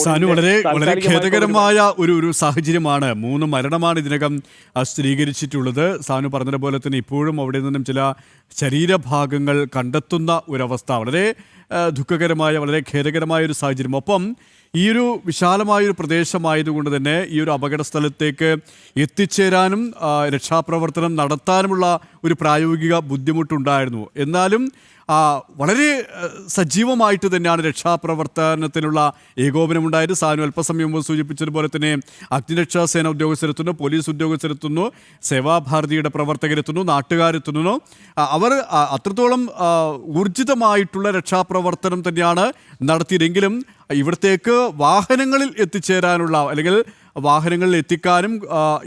സാനു, വളരെ വളരെ ഖേദകരമായ ഒരു സാഹചര്യമാണ്. 3 മരണമാണ് ഇതിനകം സ്ഥിരീകരിച്ചിട്ടുള്ളത്. സാനു പറഞ്ഞതുപോലെ തന്നെ ഇപ്പോഴും അവിടെ നിന്നും ചില ശരീരഭാഗങ്ങൾ കണ്ടെത്തുന്ന ഒരവസ്ഥ. വളരെ ദുഃഖകരമായ, വളരെ ഖേദകരമായ ഒരു സാഹചര്യം. ഒപ്പം ഈ ഒരു വിശാലമായൊരു പ്രദേശമായതുകൊണ്ട് തന്നെ ഈ ഒരു അപകട സ്ഥലത്തേക്ക് എത്തിച്ചേരാനും രക്ഷാപ്രവർത്തനം നടത്താനുമുള്ള ഒരു പ്രായോഗിക ബുദ്ധിമുട്ടുണ്ടായിരുന്നു. എന്നാലും വളരെ സജീവമായിട്ട് തന്നെയാണ് രക്ഷാപ്രവർത്തനത്തിനുള്ള ഏകോപനമുണ്ടായത്. സാനു അല്പസമയം മുമ്പ് സൂചിപ്പിച്ചതുപോലെ തന്നെ അഗ്നിരക്ഷാ സേന ഉദ്യോഗസ്ഥരെത്തുന്നു, പോലീസ് ഉദ്യോഗസ്ഥരെത്തുന്നു, സേവാഭാരതിയുടെ പ്രവർത്തകരെത്തുന്നു, നാട്ടുകാരെത്തുന്നു. അവർ അത്രത്തോളം ഊർജിതമായിട്ടുള്ള രക്ഷാപ്രവർത്തനം തന്നെയാണ് നടത്തിയതെങ്കിലും ഇവിടത്തേക്ക് വാഹനങ്ങളിൽ എത്തിച്ചേരാനുള്ള, അല്ലെങ്കിൽ വാഹനങ്ങളിൽ എത്തിക്കാനും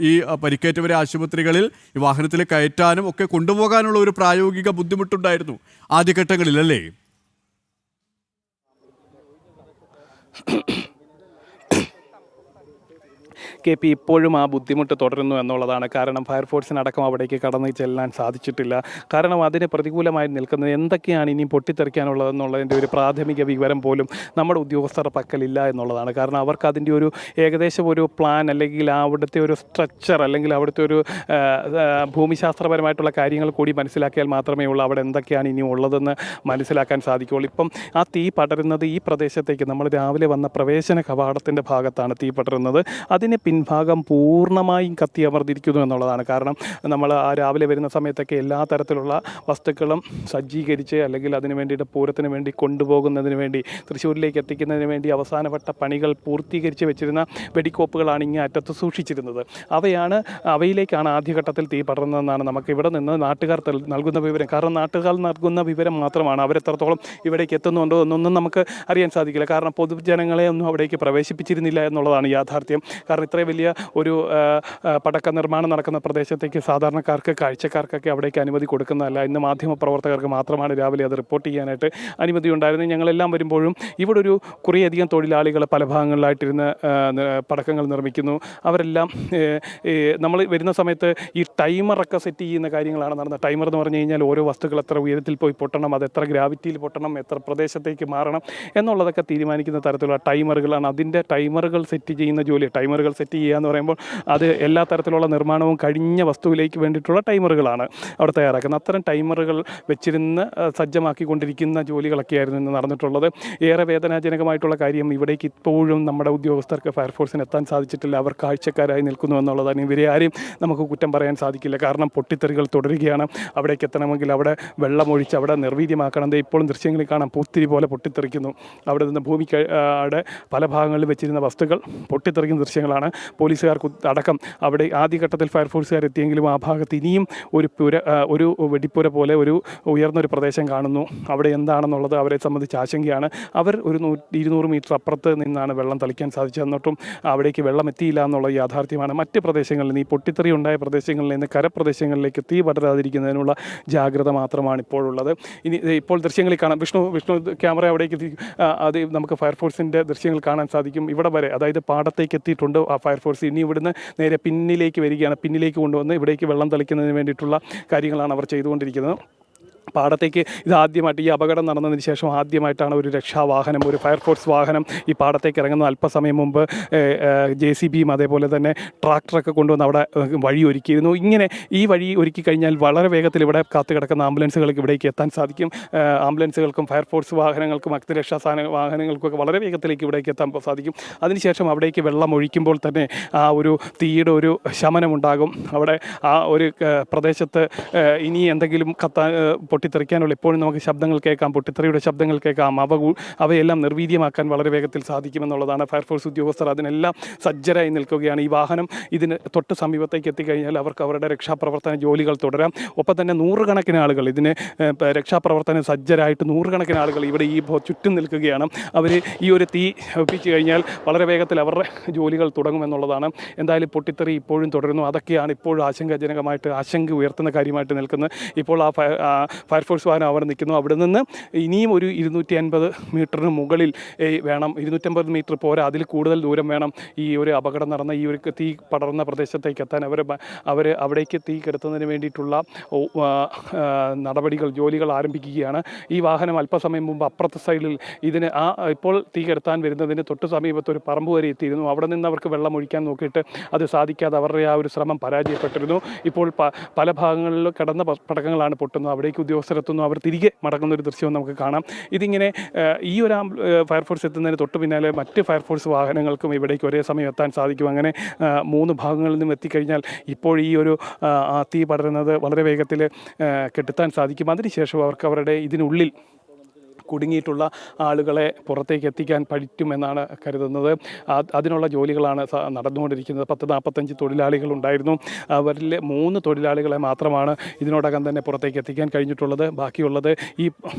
ഈ പരിക്കേറ്റവരെ ആശുപത്രികളിൽ ഈ വാഹനത്തിൽ കയറ്റാനും ഒക്കെ കൊണ്ടുപോകാനുള്ള ഒരു പ്രായോഗിക ബുദ്ധിമുട്ടുണ്ടായിരുന്നു ആദ്യഘട്ടങ്ങളിൽ, അല്ലേ? KP ഇപ്പോഴും ആ ബുദ്ധിമുട്ട് തുടരുന്നു എന്നുള്ളതാണ്. കാരണം ഫയർഫോഴ്സിനടക്കം അവിടേക്ക് കടന്നു ചെല്ലാൻ സാധിച്ചിട്ടില്ല. കാരണം അതിന് പ്രതികൂലമായി നിൽക്കുന്നത് എന്തൊക്കെയാണ് ഇനി പൊട്ടിത്തെറിക്കാനുള്ളതെന്നുള്ളതിൻ്റെ ഒരു പ്രാഥമിക വിവരം പോലും നമ്മുടെ ഉദ്യോഗസ്ഥരുടെ പക്കലില്ല എന്നുള്ളതാണ്. കാരണം അവർക്ക് അതിൻ്റെ ഒരു ഏകദേശം ഒരു പ്ലാൻ, അല്ലെങ്കിൽ അവിടുത്തെ ഒരു സ്ട്രക്ചർ, അല്ലെങ്കിൽ അവിടുത്തെ ഒരു ഭൂമിശാസ്ത്രപരമായിട്ടുള്ള കാര്യങ്ങൾ കൂടി മനസ്സിലാക്കിയാൽ മാത്രമേ ഉള്ളൂ അവിടെ എന്തൊക്കെയാണ് ഇനി ഉള്ളതെന്ന് മനസ്സിലാക്കാൻ സാധിക്കുകയുള്ളൂ. ഇപ്പം ആ തീ പടരുന്നത് ഈ പ്രദേശത്തേക്ക്, നമ്മൾ രാവിലെ വന്ന പ്രവേശന കവാടത്തിൻ്റെ ഭാഗത്താണ് തീ പടരുന്നത്. അതിന് പിൻഭാഗം പൂർണ്ണമായും കത്തിയമർന്നിരിക്കുന്നു എന്നുള്ളതാണ്. കാരണം നമ്മൾ ആ രാവിലെ വരുന്ന സമയത്തൊക്കെ എല്ലാ തരത്തിലുള്ള വസ്തുക്കളും സജ്ജീകരിച്ച്, അല്ലെങ്കിൽ അതിന് വേണ്ടിയിട്ട് പൂരത്തിന് വേണ്ടി കൊണ്ടുപോകുന്നതിന് വേണ്ടി, തൃശ്ശൂരിലേക്ക് എത്തിക്കുന്നതിന് വേണ്ടി അവസാനവട്ട പണികൾ പൂർത്തീകരിച്ച് വെച്ചിരുന്ന വെടിക്കോപ്പുകളാണ് ഇങ്ങേ അറ്റത്ത് സൂക്ഷിച്ചിരുന്നത്. അവയിലേക്കാണ് ആദ്യഘട്ടത്തിൽ തീ പടർന്നതെന്നാണ് നമുക്ക് ഇവിടെ നിന്ന് നാട്ടുകാർ നൽകുന്ന വിവരം. കാരണം നാട്ടുകാർ നൽകുന്ന വിവരം മാത്രമാണ്. അവരെത്രത്തോളം ഇവിടേക്ക് എത്തുന്നുണ്ടോ എന്നൊന്നും നമുക്ക് അറിയാൻ സാധിക്കില്ല. കാരണം പൊതുജനങ്ങളെ ഒന്നും അവിടേക്ക് പ്രവേശിപ്പിച്ചിരുന്നില്ല എന്നുള്ളതാണ് യാഥാർത്ഥ്യം. കാരണം ഇത്രയും വലിയ ഒരു പടക്ക നിർമ്മാണം നടക്കുന്ന പ്രദേശത്തേക്ക് സാധാരണക്കാർക്ക്, കാഴ്ചക്കാർക്കൊക്കെ അവിടേക്ക് അനുമതി കൊടുക്കുന്നതല്ല. ഇന്ന് മാധ്യമപ്രവർത്തകർക്ക് മാത്രമാണ് രാവിലെ അത് റിപ്പോർട്ട് ചെയ്യാനായിട്ട് അനുമതി ഉണ്ടായിരുന്നത്. ഞങ്ങളെല്ലാം വരുമ്പോഴും ഇവിടെ ഒരു കുറേയധികം തൊഴിലാളികൾ പല ഭാഗങ്ങളിലായിട്ടിരുന്ന് പടക്കങ്ങൾ നിർമ്മിക്കുന്നു. അവരെല്ലാം നമ്മൾ വരുന്ന സമയത്ത് ഈ ടൈമറൊക്കെ സെറ്റ് ചെയ്യുന്ന കാര്യങ്ങളാണ് നടന്നത്. ടൈമർ എന്ന് പറഞ്ഞു കഴിഞ്ഞാൽ ഓരോ വസ്തുക്കൾ എത്ര ഉയരത്തിൽ പോയി പൊട്ടണം, അത് എത്ര ഗ്രാവിറ്റിയിൽ പൊട്ടണം, എത്ര പ്രദേശത്തേക്ക് മാറണം എന്നുള്ളതൊക്കെ തീരുമാനിക്കുന്ന തരത്തിലുള്ള ടൈമറുകളാണ്. അതിൻ്റെ ടൈമറുകൾ സെറ്റ് ചെയ്യുന്ന ജോലി. ടൈമറുകൾ സെറ്റ് ചെയ്യുക എന്ന് പറയുമ്പോൾ അത് എല്ലാ തരത്തിലുള്ള നിർമ്മാണവും കഴിഞ്ഞ വസ്തുവിലേക്ക് വേണ്ടിയിട്ടുള്ള ടൈമറുകളാണ് അവിടെ തയ്യാറാക്കുന്നത്. അത്തരം ടൈമറുകൾ വെച്ചിരുന്ന് സജ്ജമാക്കിക്കൊണ്ടിരിക്കുന്ന ജോലികളൊക്കെയായിരുന്നു ഇന്ന് നടന്നിട്ടുള്ളത്. ഏറെ വേദനാജനകമായിട്ടുള്ള കാര്യം, ഇവിടേക്ക് ഇപ്പോഴും നമ്മുടെ ഉദ്യോഗസ്ഥർക്ക്, ഫയർഫോഴ്സിന് എത്താൻ സാധിച്ചിട്ടില്ല. അവർ കാഴ്ചക്കാരായി നിൽക്കുന്നു എന്നുള്ളതാണ്. ഇവരെ ആരെയും നമുക്ക് കുറ്റം പറയാൻ സാധിക്കില്ല. കാരണം പൊട്ടിത്തെറികൾ തുടരുകയാണ്. അവിടേക്ക് എത്തണമെങ്കിൽ അവിടെ വെള്ളമൊഴിച്ച് അവിടെ നിർവീര്യമാക്കണം. ഇപ്പോഴും ദൃശ്യങ്ങളിൽ കാണാം, പൂത്തിരി പോലെ പൊട്ടിത്തെറിക്കുന്നു. അവിടെ നിന്ന് ഭൂമിയുടെ പല ഭാഗങ്ങളിൽ വെച്ചിരുന്ന വസ്തുക്കൾ പൊട്ടിത്തെറിക്കുന്ന ദൃശ്യങ്ങളാണ്. പോലീസുകാർക്ക് അടക്കം അവിടെ ആദ്യഘട്ടത്തിൽ ഫയർഫോഴ്സുകാർ എത്തിയെങ്കിലും ആ ഭാഗത്ത് ഇനിയും ഒരു വെടിപ്പുര പോലെ ഒരു ഉയർന്നൊരു പ്രദേശം കാണുന്നു. അവിടെ എന്താണെന്നുള്ളത് അവരെ സംബന്ധിച്ച് ആശങ്കയാണ്. അവർ ഒരു 200 മീറ്റർ അപ്പുറത്ത് നിന്നാണ് വെള്ളം തളിക്കാൻ സാധിച്ചത്. എന്നിട്ടും അവിടേക്ക് വെള്ളം എത്തിയില്ല എന്നുള്ള യാഥാർത്ഥ്യമാണ്. മറ്റ് പ്രദേശങ്ങളിൽ നിന്ന്, ഈ പൊട്ടിത്തെറി ഉണ്ടായ പ്രദേശങ്ങളിൽ നിന്ന് കരപ്രദേശങ്ങളിലേക്ക് തീ പടരാതിരിക്കുന്നതിനുള്ള ജാഗ്രത മാത്രമാണ് ഇപ്പോഴുള്ളത്. ഇപ്പോൾ ദൃശ്യങ്ങളിൽ കാണാം. വിഷ്ണു ക്യാമറ അവിടേക്ക് അത് നമുക്ക് ഫയർഫോഴ്സിൻ്റെ ദൃശ്യങ്ങൾ കാണാൻ സാധിക്കും. ഇവിടെ വരെ, അതായത് പാടത്തേക്ക് എത്തിയിട്ടുണ്ട് ആ ഫയർഫോഴ്സ്. ഇനി ഇവിടുന്ന് നേരെ പിന്നിലേക്ക് വരികയാണ്. പിന്നിലേക്ക് കൊണ്ടുവന്ന് ഇവിടേക്ക് വെള്ളം തളിക്കുന്നതിന് വേണ്ടിയിട്ടുള്ള കാര്യങ്ങളാണ് അവർ ചെയ്തുകൊണ്ടിരിക്കുന്നത്. പാടത്തേക്ക് ഇതാദ്യമായിട്ട്, ഈ അപകടം നടന്നതിന് ശേഷം ആദ്യമായിട്ടാണ് ഒരു രക്ഷാവാഹനം, ഒരു ഫയർഫോഴ്സ് വാഹനം ഈ പാടത്തേക്ക് ഇറങ്ങുന്നത്. അല്പസമയം മുമ്പ് JCBയും അതേപോലെ തന്നെ ട്രാക്ടറൊക്കെ കൊണ്ടുവന്ന് അവിടെ വഴി ഒരുക്കിയിരുന്നു. ഇങ്ങനെ ഈ വഴി ഒരുക്കി കഴിഞ്ഞാൽ വളരെ വേഗത്തിൽ ഇവിടെ കാത്തു കിടക്കുന്ന ആംബുലൻസുകൾക്ക് ഇവിടേക്ക് എത്താൻ സാധിക്കും. ആംബുലൻസുകൾക്കും ഫയർഫോഴ്സ് വാഹനങ്ങൾക്കും അഗ്നിരക്ഷാ വാഹനങ്ങൾക്കൊക്കെ വളരെ വേഗത്തിലേക്ക് ഇവിടേക്ക് എത്താൻ സാധിക്കും. അതിനുശേഷം അവിടേക്ക് വെള്ളം ഒഴിക്കുമ്പോൾ തന്നെ ആ ഒരു തീയുടെ ഒരു ശമനമുണ്ടാകും. അവിടെ ആ ഒരു പ്രദേശത്ത് ഇനി എന്തെങ്കിലും പൊട്ടിത്തെറിക്കാനുള്ള ഇപ്പോഴും നമുക്ക് ശബ്ദങ്ങൾ കേൾക്കാം, പൊട്ടിത്തെറിയുടെ ശബ്ദങ്ങൾ കേൾക്കാം. അവയെല്ലാം നിർവീര്യമാക്കാൻ വളരെ വേഗത്തിൽ സാധിക്കുമെന്നുള്ളതാണ്. ഫയർഫോഴ്സ് ഉദ്യോഗസ്ഥർ അതിനെല്ലാം സജ്ജരായി നിൽക്കുകയാണ്. ഈ വാഹനം ഇതിന് തൊട്ട് സമീപത്തേക്ക് എത്തിക്കഴിഞ്ഞാൽ അവർക്ക് അവരുടെ രക്ഷാപ്രവർത്തന ജോലികൾ തുടരാം. ഒപ്പം തന്നെ നൂറുകണക്കിന് ആളുകൾ ഇതിന് രക്ഷാപ്രവർത്തനം സജ്ജരായിട്ട് നൂറുകണക്കിന് ആളുകൾ ഇവിടെ ഈ ചുറ്റും നിൽക്കുകയാണ്. അവർ ഈ ഒരു തീ ഒപ്പിച്ചു കഴിഞ്ഞാൽ വളരെ വേഗത്തിൽ അവരുടെ ജോലികൾ തുടങ്ങുമെന്നുള്ളതാണ്. എന്തായാലും പൊട്ടിത്തെറി ഇപ്പോഴും തുടരുന്നു. അതൊക്കെയാണ് ഇപ്പോഴും ആശങ്ക ഉയർത്തുന്ന കാര്യമായിട്ട് നിൽക്കുന്നത്. ഇപ്പോൾ ആ ഫയർഫോഴ്സ് വാഹനം അവിടെ നിൽക്കുന്നു. അവിടെ നിന്ന് ഇനിയും ഒരു 250 മീറ്ററിന് മുകളിൽ വേണം, 250 മീറ്റർ പോരാ, അതിൽ കൂടുതൽ ദൂരം വേണം ഈ ഒരു അപകടം നടന്ന ഈ ഒരു തീ പടർന്ന പ്രദേശത്തേക്ക് എത്താൻ. അവർ അവിടേക്ക് തീ കെടുത്തുന്നതിന് വേണ്ടിയിട്ടുള്ള ജോലികൾ ആരംഭിക്കുകയാണ്. ഈ വാഹനം അല്പസമയം മുമ്പ് അപ്പുറത്തെ സൈഡിൽ ഇപ്പോൾ തീ കെടുത്താൻ വരുന്നതിന് തൊട്ട് സമീപത്ത് ഒരു പറമ്പ് വരെ എത്തിയിരുന്നു. അവിടെ നിന്ന് അവർക്ക് വെള്ളം ഒഴിക്കാൻ നോക്കിയിട്ട് അത് സാധിക്കാതെ അവരുടെ ആ ഒരു ശ്രമം പരാജയപ്പെട്ടിരുന്നു. ഇപ്പോൾ പല ഭാഗങ്ങളിലും കിടന്ന പടക്കങ്ങളാണ് പൊട്ടുന്നത്. അവിടേക്ക് ഉദ്യോഗസ്ഥരെത്തുന്നു, അവർ തിരികെ മടങ്ങുന്ന ഒരു ദൃശ്യവും നമുക്ക് കാണാം. ഇതിങ്ങനെ ഈ ഒരു ഫയർഫോഴ്സ് എത്തുന്നതിന് തൊട്ട് പിന്നാലെ മറ്റ് ഫയർഫോഴ്സ് വാഹനങ്ങൾക്കും ഇവിടേക്ക് ഒരേ സമയം എത്താൻ സാധിക്കും. അങ്ങനെ 3 ഭാഗങ്ങളിൽ നിന്നും എത്തിക്കഴിഞ്ഞാൽ ഇപ്പോൾ ഈ ഒരു തീ പടരുന്നത് വളരെ വേഗത്തിൽ കെടുത്താൻ സാധിക്കും. അതിനുശേഷം അവർക്ക് അവരുടെ ഇതിനുള്ളിൽ കുടുങ്ങിയിട്ടുള്ള ആളുകളെ പുറത്തേക്ക് എത്തിക്കാൻ പറ്റുമെന്നാണ് കരുതുന്നത്. അതിനുള്ള ജോലികളാണ് നടന്നുകൊണ്ടിരിക്കുന്നത്. 10-45 തൊഴിലാളികളുണ്ടായിരുന്നു. അവരിൽ 3 തൊഴിലാളികളെ മാത്രമാണ് ഇതിനോടകം തന്നെ പുറത്തേക്ക് എത്തിക്കാൻ കഴിഞ്ഞിട്ടുള്ളത്. ബാക്കിയുള്ളത്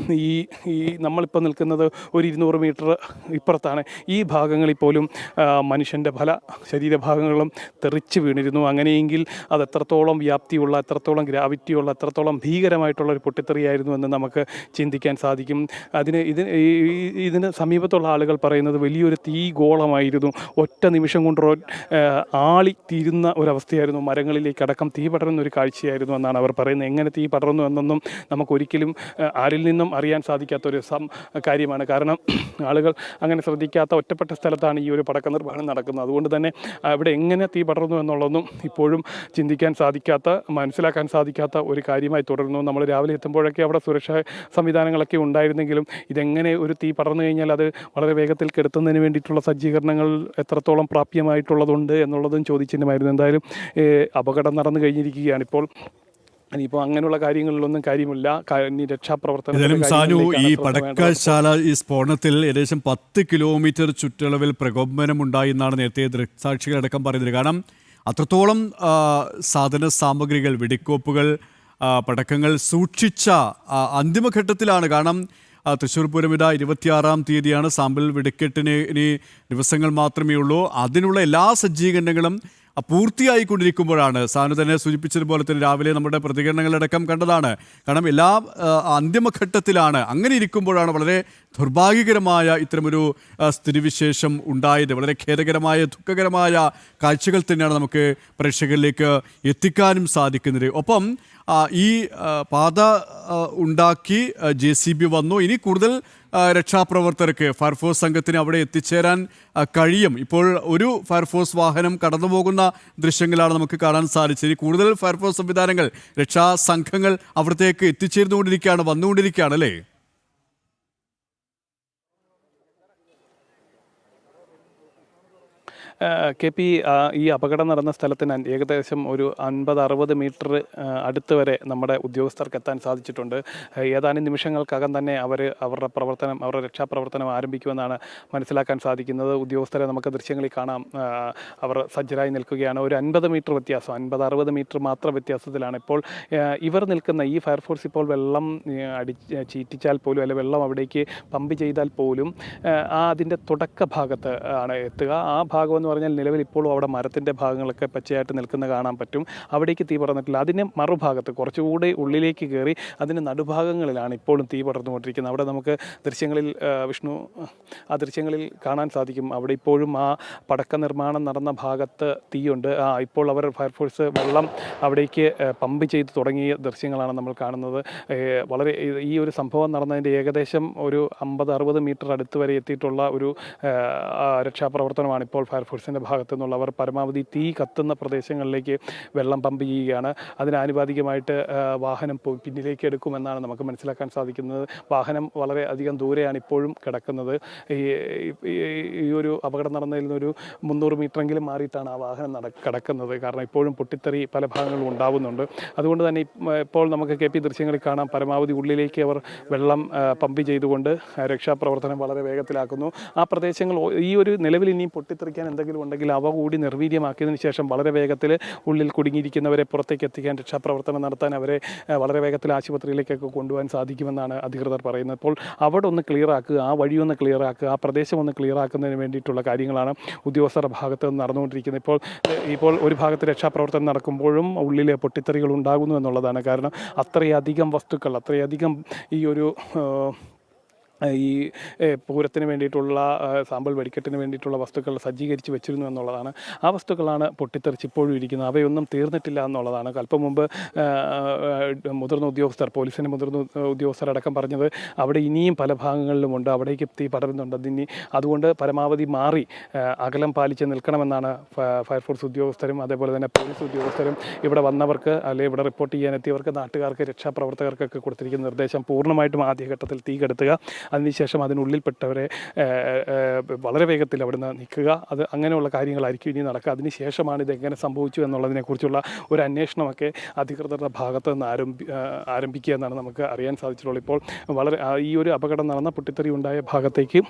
ഈ നമ്മളിപ്പോൾ നിൽക്കുന്നത് ഒരു 200 മീറ്റർ ഇപ്പുറത്താണ്. ഈ ഭാഗങ്ങളിൽ പോലും മനുഷ്യൻ്റെ പല ശരീരഭാഗങ്ങളും തെറിച്ച് വീണിരുന്നു. അങ്ങനെയെങ്കിൽ അത് എത്രത്തോളം വ്യാപ്തിയുള്ള, എത്രത്തോളം ഗ്രാവിറ്റിയുള്ള, എത്രത്തോളം ഭീകരമായിട്ടുള്ള ഒരു പൊട്ടിത്തെറിയായിരുന്നു എന്ന് നമുക്ക് ചിന്തിക്കാൻ സാധിക്കും. ഇതിന് സമീപത്തുള്ള ആളുകൾ പറയുന്നത് വലിയൊരു തീഗോളമായിരുന്നു. ഒറ്റ നിമിഷം കൊണ്ട് ആളി തീരുന്ന ഒരവസ്ഥയായിരുന്നു. മരങ്ങളിലേക്ക് അടക്കം തീ പടരുന്ന ഒരു കാഴ്ചയായിരുന്നു എന്നാണ് അവർ പറയുന്നത്. എങ്ങനെ തീ പടർന്നു എന്നൊന്നും നമുക്കൊരിക്കലും ആരിൽ നിന്നും അറിയാൻ സാധിക്കാത്തൊരു കാര്യമാണ്. കാരണം ആളുകൾ അങ്ങനെ ശ്രദ്ധിക്കാത്ത ഒറ്റപ്പെട്ട സ്ഥലത്താണ് ഈ ഒരു പടക്ക നിർമ്മാണം നടക്കുന്നത്. അതുകൊണ്ട് തന്നെ അവിടെ എങ്ങനെ തീ പടർന്നു എന്നുള്ളതൊന്നും ഇപ്പോഴും ചിന്തിക്കാൻ സാധിക്കാത്ത, മനസ്സിലാക്കാൻ സാധിക്കാത്ത ഒരു കാര്യമായി തുടരുന്നു. നമ്മൾ രാവിലെ എത്തുമ്പോഴൊക്കെ അവിടെ സുരക്ഷാ സംവിധാനങ്ങളൊക്കെ ഉണ്ടായിരുന്നെങ്കിലും ഇതെങ്ങനെ ഒരു തീ പടർന്നു കഴിഞ്ഞാൽ അത് വളരെ വേഗത്തിൽ കെടുത്തുന്നതിന് വേണ്ടിയിട്ടുള്ള സജ്ജീകരണങ്ങൾ എത്രത്തോളം പ്രാപ്യമായിട്ടുള്ളതുണ്ട് എന്നുള്ളതും ചോദിച്ചിട്ടുമായിരുന്നു. എന്തായാലും അപകടം നടന്നു കഴിഞ്ഞിരിക്കുകയാണ്. ഇനിയിപ്പോൾ അങ്ങനെയുള്ള കാര്യങ്ങളിലൊന്നും കാര്യമില്ല. രക്ഷാപ്രവർത്തനം സാനു, ഈ പടക്കശാല ഈ സ്ഫോടനത്തിൽ ഏകദേശം 10 കിലോമീറ്റർ ചുറ്റളവിൽ പ്രകോപനമുണ്ടായി എന്നാണ് നേരത്തെ ദൃക്സാക്ഷികളടക്കം പറയുന്നത്. കാരണം അത്രത്തോളം സാധന സാമഗ്രികൾ, വെടിക്കോപ്പുകൾ, പടക്കങ്ങൾ സൂക്ഷിച്ച അന്തിമഘട്ടത്തിലാണ്. കാരണം തൃശ്ശൂർ പൂരം 26-ാം തീയതിയാണ്. സാമ്പിൾ വെടിക്കെട്ടിന് ഇനി ദിവസങ്ങൾ മാത്രമേ ഉള്ളൂ. അതിനുള്ള എല്ലാ സജ്ജീകരണങ്ങളും പൂർത്തിയായിക്കൊണ്ടിരിക്കുമ്പോഴാണ്, സാനു തന്നെ സൂചിപ്പിച്ചതുപോലെ തന്നെ രാവിലെ നമ്മുടെ പ്രതികരണങ്ങളടക്കം കണ്ടതാണ്. കാരണം എല്ലാ അന്തിമഘട്ടത്തിലാണ്. അങ്ങനെ ഇരിക്കുമ്പോഴാണ് വളരെ ദുർഭാഗ്യകരമായ ഇത്തരമൊരു സ്ഥിതിവിശേഷം ഉണ്ടായത്. വളരെ ഖേദകരമായ, ദുഃഖകരമായ കാഴ്ചകൾ തന്നെയാണ് നമുക്ക് പ്രേക്ഷകരിലേക്ക് എത്തിക്കാനും സാധിക്കുന്നത്. ഒപ്പം ഈ പാത ഉണ്ടാക്കി JCB വന്നു. ഇനി കൂടുതൽ രക്ഷാപ്രവർത്തകർക്ക്, ഫയർഫോഴ്സ് സംഘത്തിന് അവിടെ എത്തിച്ചേരാൻ കഴിയും. ഇപ്പോൾ ഒരു ഫയർഫോഴ്സ് വാഹനം കടന്നു പോകുന്ന ദൃശ്യങ്ങളാണ് നമുക്ക് കാണാൻ സാധിച്ചത്. കൂടുതൽ ഫയർഫോഴ്സ് സംവിധാനങ്ങൾ, രക്ഷാസംഘങ്ങൾ അവിടത്തേക്ക് എത്തിച്ചേർന്നുകൊണ്ടിരിക്കുകയാണ്, വന്നുകൊണ്ടിരിക്കുകയാണ് അല്ലേ? KP, ഈ അപകടം നടന്ന സ്ഥലത്തിന് ഏകദേശം ഒരു 50-60 മീറ്റർ അടുത്ത് വരെ നമ്മുടെ ഉദ്യോഗസ്ഥർക്ക് എത്താൻ സാധിച്ചിട്ടുണ്ട്. ഏതാനും നിമിഷങ്ങൾക്കകം തന്നെ അവരുടെ രക്ഷാപ്രവർത്തനം ആരംഭിക്കുമെന്നാണ് മനസ്സിലാക്കാൻ സാധിക്കുന്നത്. ഉദ്യോഗസ്ഥരെ നമുക്ക് ദൃശ്യങ്ങളിൽ കാണാം. അവർ സജ്ജരായി നിൽക്കുകയാണ്. ഒരു 50 മീറ്റർ വ്യത്യാസം, 50-60 മീറ്റർ മാത്രം വ്യത്യാസത്തിലാണ് ഇപ്പോൾ ഇവർ നിൽക്കുന്ന. ഈ ഫയർഫോഴ്സ് ഇപ്പോൾ വെള്ളം ചീറ്റിച്ചാൽ പോലും, അല്ലെങ്കിൽ വെള്ളം അവിടേക്ക് പമ്പ് ചെയ്താൽ പോലും അതിൻ്റെ തുടക്ക ഭാഗത്ത് ആണ് എത്തുക. ആ ഭാഗം പറഞ്ഞാൽ നിലവിൽ ഇപ്പോഴും അവിടെ മരത്തിൻ്റെ ഭാഗങ്ങളൊക്കെ പച്ചയായിട്ട് നിൽക്കുന്ന കാണാൻ പറ്റും. അവിടേക്ക് തീ പടർന്നിട്ടില്ല. അതിന് മറുഭാഗത്ത് കുറച്ചുകൂടി ഉള്ളിലേക്ക് കയറി അതിൻ്റെ നടുഭാഗങ്ങളിലാണ് ഇപ്പോഴും തീ പടർന്നുകൊണ്ടിരിക്കുന്നത്. അവിടെ നമുക്ക് ദൃശ്യങ്ങളിൽ ആ ദൃശ്യങ്ങളിൽ കാണാൻ സാധിക്കും. അവിടെ ഇപ്പോഴും ആ പടക്ക നിർമ്മാണം നടന്ന ഭാഗത്ത് തീയുണ്ട്. ഇപ്പോൾ അവർ ഫയർഫോഴ്സ് വെള്ളം അവിടേക്ക് പമ്പ് ചെയ്ത് തുടങ്ങിയ ദൃശ്യങ്ങളാണ് നമ്മൾ കാണുന്നത്. വളരെ ഈ ഒരു സംഭവം നടന്നതിൻ്റെ ഏകദേശം ഒരു 50-60 മീറ്റർ അടുത്ത് വരെ എത്തിയിട്ടുള്ള ഒരു രക്ഷാപ്രവർത്തനമാണ് ഇപ്പോൾ ഫയർഫോഴ്സിൻ്റെ ഭാഗത്തു നിന്നുള്ളവർ. പരമാവധി തീ കത്തുന്ന പ്രദേശങ്ങളിലേക്ക് വെള്ളം പമ്പ് ചെയ്യുകയാണ്. അതിനാനുപാതികമായിട്ട് വാഹനം പിന്നിലേക്ക് എടുക്കുമെന്നാണ് നമുക്ക് മനസ്സിലാക്കാൻ സാധിക്കുന്നത്. വാഹനം വളരെ അധികം ദൂരെയാണ് ഇപ്പോഴും കിടക്കുന്നത്. ഈ ഒരു അപകടം നടന്നതിൽ നിന്നൊരു 300 മീറ്ററെങ്കിലും മാറിയിട്ടാണ് ആ വാഹനം കിടക്കുന്നത്. കാരണം ഇപ്പോഴും പൊട്ടിത്തെറി പല ഭാഗങ്ങളിലും ഉണ്ടാവുന്നുണ്ട്. അതുകൊണ്ട് തന്നെ ഇപ്പോൾ നമുക്ക് KP ദൃശ്യങ്ങളിൽ കാണാം, പരമാവധി ഉള്ളിലേക്ക് അവർ വെള്ളം പമ്പ് ചെയ്തുകൊണ്ട് രക്ഷാപ്രവർത്തനം വളരെ വേഗത്തിലാക്കുന്നു. ആ പ്രദേശങ്ങൾ ഈ ഒരു നിലവിൽ ഇനിയും പൊട്ടിത്തെറിക്കാൻ എന്തെങ്കിലും എന്തെങ്കിലും ഉണ്ടെങ്കിൽ അവ കൂടി നിർവീര്യമാക്കിയതിന് ശേഷം വളരെ വേഗത്തിൽ ഉള്ളിൽ കുടുങ്ങിയിരിക്കുന്നവരെ പുറത്തേക്ക് എത്തിക്കാൻ രക്ഷാപ്രവർത്തനം നടത്താൻ അവരെ വളരെ വേഗത്തിൽ ആശുപത്രിയിലേക്കൊക്കെ കൊണ്ടുപോകാൻ സാധിക്കുമെന്നാണ് അധികൃതർ പറയുന്നത്. അപ്പോൾ അവിടെ ഒന്ന് ക്ലിയർ ആക്കുക, ആ വഴി ഒന്ന് ക്ലിയർ ആക്കുക, ആ പ്രദേശം ഒന്ന് ക്ലിയർ ആക്കുന്നതിന് വേണ്ടിയിട്ടുള്ള കാര്യങ്ങളാണ് ഉദ്യോഗസ്ഥരുടെ ഭാഗത്ത് നിന്ന് നടന്നുകൊണ്ടിരിക്കുന്നത്. ഇപ്പോൾ ഒരു ഭാഗത്ത് രക്ഷാപ്രവർത്തനം നടക്കുമ്പോഴും ഉള്ളിലെ പൊട്ടിത്തെറികൾ ഉണ്ടാകുന്നു എന്നുള്ളതാണ്. കാരണം അത്രയധികം വസ്തുക്കൾ, അത്രയധികം ഈ ഒരു ഈ പൂരത്തിന് വേണ്ടിയിട്ടുള്ള സാമ്പിൾ വെടിക്കെട്ടിന് വേണ്ടിയിട്ടുള്ള വസ്തുക്കൾ സജ്ജീകരിച്ച് വെച്ചിരുന്നു എന്നുള്ളതാണ്. ആ വസ്തുക്കളാണ് പൊട്ടിത്തെറിച്ച് ഇപ്പോഴും ഇരിക്കുന്നത്. അവയൊന്നും തീർന്നിട്ടില്ല എന്നുള്ളതാണ്. അല്പം മുമ്പ് മുതിർന്ന ഉദ്യോഗസ്ഥർ, പോലീസിൻ്റെ മുതിർന്ന ഉദ്യോഗസ്ഥരടക്കം പറഞ്ഞത് അവിടെ ഇനിയും പല ഭാഗങ്ങളിലുമുണ്ട്, അവിടേക്ക് തീ പടരുന്നുണ്ട്. അതുകൊണ്ട് പരമാവധി മാറി അകലം പാലിച്ച് നിൽക്കണമെന്നാണ് ഫയർഫോഴ്സ് ഉദ്യോഗസ്ഥരും അതേപോലെ തന്നെ പോലീസ് ഉദ്യോഗസ്ഥരും ഇവിടെ വന്നവർക്ക് അല്ലെങ്കിൽ ഇവിടെ റിപ്പോർട്ട് ചെയ്യാനെത്തിയവർക്ക്, നാട്ടുകാർക്ക്, രക്ഷാപ്രവർത്തകർക്കൊക്കെ കൊടുത്തിരിക്കുന്ന നിർദ്ദേശം. പൂർണ്ണമായിട്ടും ആദ്യഘട്ടത്തിൽ തീ കെടുത്തുക, അതിനുശേഷം അതിനുള്ളിൽപ്പെട്ടവരെ വളരെ വേഗത്തിൽ അവിടുന്ന് നിൽക്കുക. അങ്ങനെയുള്ള കാര്യങ്ങളായിരിക്കും ഇനി നടക്കുക. അതിനുശേഷമാണ് ഇതെങ്ങനെ സംഭവിച്ചു എന്നുള്ളതിനെക്കുറിച്ചുള്ള ഒരു അന്വേഷണമൊക്കെ അധികൃതരുടെ ഭാഗത്ത് നിന്ന് ആരംഭിക്കുക എന്നാണ് നമുക്ക് അറിയാൻ സാധിച്ചിട്ടുള്ളത്. ഇപ്പോൾ ഈ ഒരു അപകടം നടന്ന പൊട്ടിത്തെറി ഉണ്ടായ ഭാഗത്തേക്ക്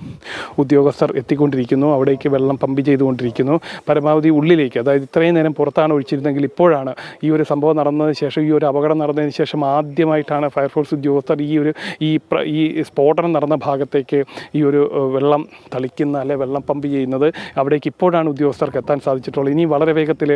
ഉദ്യോഗസ്ഥർ എത്തിക്കൊണ്ടിരിക്കുന്നു. അവിടേക്ക് വെള്ളം പമ്പ് ചെയ്തുകൊണ്ടിരിക്കുന്നു. പരമാവധി ഉള്ളിലേക്ക്, അതായത് ഇത്രയും നേരം പുറത്താണ് ഒഴിച്ചിരുന്നെങ്കിൽ ഇപ്പോഴാണ് ഈ ഒരു സംഭവം നടന്നതിന് ശേഷം, ഈ ഒരു അപകടം നടന്നതിന് ശേഷം ആദ്യമായിട്ടാണ് ഫയർഫോഴ്സ് ഉദ്യോഗസ്ഥർ ഈ സ്ഫോടനം നടന്ന ഭാഗത്തേക്ക് ഈ ഒരു വെള്ളം തളിക്കുന്ന അല്ലെ വെള്ളം പമ്പ് ചെയ്യുന്നത്. അവിടേക്ക് ഇപ്പോഴാണ് ഉദ്യോഗസ്ഥർക്ക് എത്താൻ സാധിച്ചിട്ടുള്ളത്. ഇനി വളരെ വേഗത്തിൽ,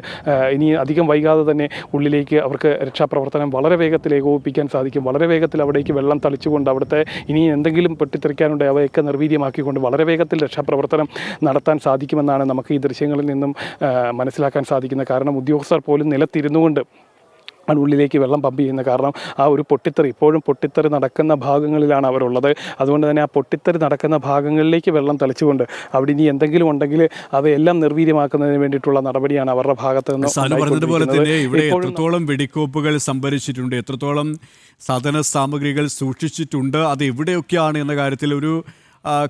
ഇനി അധികം വൈകാതെ തന്നെ ഉള്ളിലേക്ക് അവർക്ക് രക്ഷാപ്രവർത്തനം വളരെ വേഗത്തിൽ ഏകോപിപ്പിക്കാൻ സാധിക്കും. വളരെ വേഗത്തിൽ അവിടേക്ക് വെള്ളം തളിച്ചുകൊണ്ട് അവിടുത്തെ ഇനി എന്തെങ്കിലും പൊട്ടിത്തെറിക്കാനുണ്ട് അവയൊക്കെ നിർവീര്യമാക്കിക്കൊണ്ട് വളരെ വേഗത്തിൽ രക്ഷാപ്രവർത്തനം നടത്താൻ സാധിക്കുമെന്നാണ് നമുക്ക് ഈ ദൃശ്യങ്ങളിൽ നിന്നും മനസ്സിലാക്കാൻ സാധിക്കുന്നത്. കാരണം ഉദ്യോഗസ്ഥർ പോലും നിലത്തിരുന്നുകൊണ്ട് ഉള്ളിലേക്ക് വെള്ളം പമ്പ് ചെയ്യുന്നത്. കാരണം ആ ഒരു പൊട്ടിത്തെറി, ഇപ്പോഴും പൊട്ടിത്തെറി നടക്കുന്ന ഭാഗങ്ങളിലാണ് അവരുള്ളത്. അതുകൊണ്ട് തന്നെ ആ പൊട്ടിത്തെറി നടക്കുന്ന ഭാഗങ്ങളിലേക്ക് വെള്ളം തളിച്ചുകൊണ്ട് അവിടെ ഇനി എന്തെങ്കിലും ഉണ്ടെങ്കിൽ അവയെല്ലാം നിർവീര്യമാക്കുന്നതിന് വേണ്ടിയിട്ടുള്ള നടപടിയാണ് അവരുടെ ഭാഗത്ത് നിന്ന്. പറഞ്ഞതുപോലെ തന്നെ ഇവിടെ എത്രത്തോളം വെടിക്കോപ്പുകൾ സംഭരിച്ചിട്ടുണ്ട്, എത്രത്തോളം സാധന സാമഗ്രികൾ സൂക്ഷിച്ചിട്ടുണ്ട്, അത് എവിടെയൊക്കെയാണ് എന്ന കാര്യത്തിൽ ഒരു